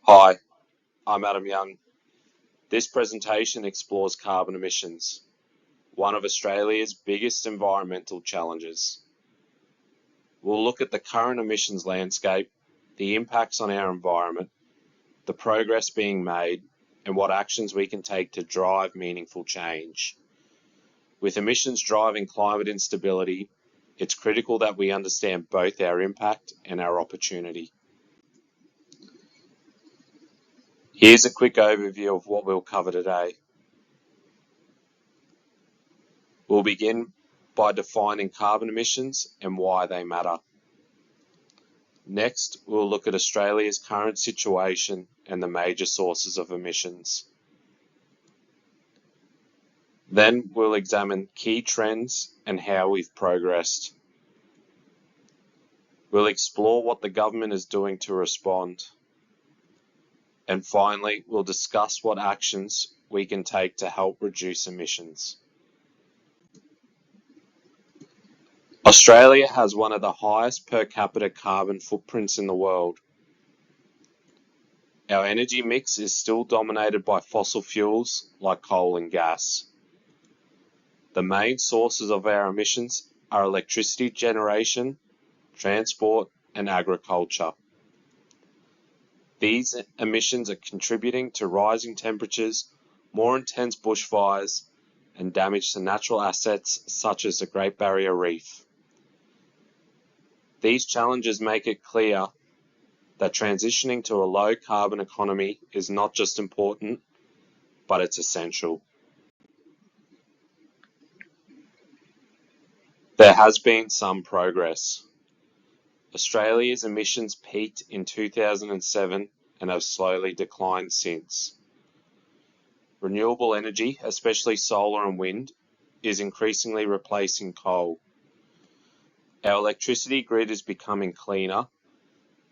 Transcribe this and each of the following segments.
Hi, I'm Adam Young. This presentation explores carbon emissions, one of Australia's biggest environmental challenges. We'll look at the current emissions landscape, the impacts on our environment, the progress being made, and what actions we can take to drive meaningful change. With emissions driving climate instability, it's critical that we understand both our impact and our opportunity. Here's a quick overview of what we'll cover today. We'll begin by defining carbon emissions and why they matter. Next, we'll look at Australia's current situation and the major sources of emissions. Then we'll examine key trends and how we've progressed. We'll explore what the government is doing to respond. And finally, we'll discuss what actions we can take to help reduce emissions. Australia has one of the highest per capita carbon footprints in the world. Our energy mix is still dominated by fossil fuels like coal and gas. The main sources of our emissions are electricity generation, transport, and agriculture. These emissions are contributing to rising temperatures, more intense bushfires, and damage to natural assets such as the Great Barrier Reef. These challenges make it clear that transitioning to a low carbon economy is not just important, but it's essential. There has been some progress. Australia's emissions peaked in 2007 and have slowly declined since. Renewable energy, especially solar and wind, is increasingly replacing coal. Our electricity grid is becoming cleaner,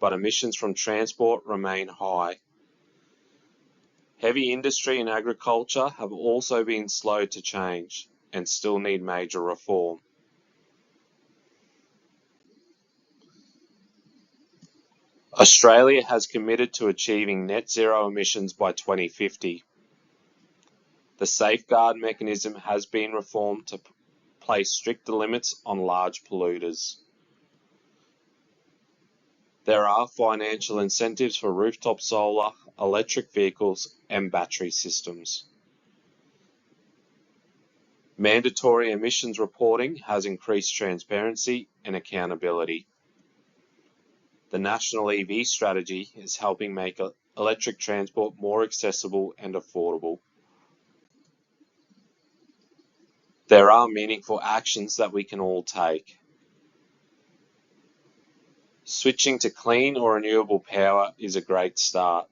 but emissions from transport remain high. Heavy industry and agriculture have also been slow to change and still need major reform. Australia has committed to achieving net zero emissions by 2050. The safeguard mechanism has been reformed to place stricter limits on large polluters. There are financial incentives for rooftop solar, electric vehicles, and battery systems. Mandatory emissions reporting has increased transparency and accountability. The National EV strategy is helping make electric transport more accessible and affordable. There are meaningful actions that we can all take. Switching to clean or renewable power is a great start.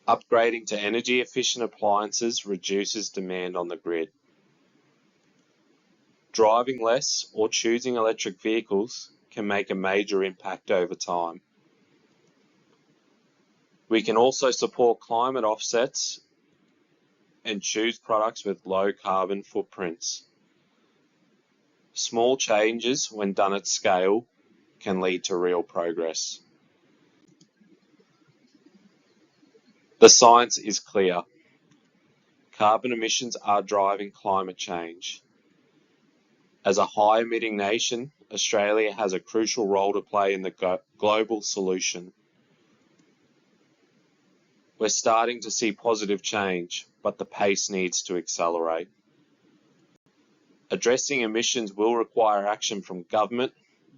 Upgrading to energy efficient appliances reduces demand on the grid. Driving less or choosing electric vehicles can make a major impact over time. We can also support climate offsets and choose products with low carbon footprints. Small changes, when done at scale, can lead to real progress. The science is clear. Carbon emissions are driving climate change. As a high-emitting nation, Australia has a crucial role to play in the global solution. We're starting to see positive change, but the pace needs to accelerate. Addressing emissions will require action from government,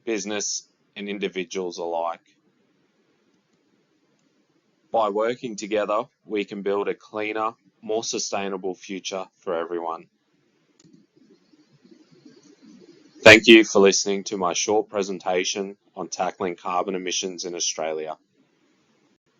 business, and individuals alike. By working together, we can build a cleaner, more sustainable future for everyone. Thank you for listening to my short presentation on tackling carbon emissions in Australia.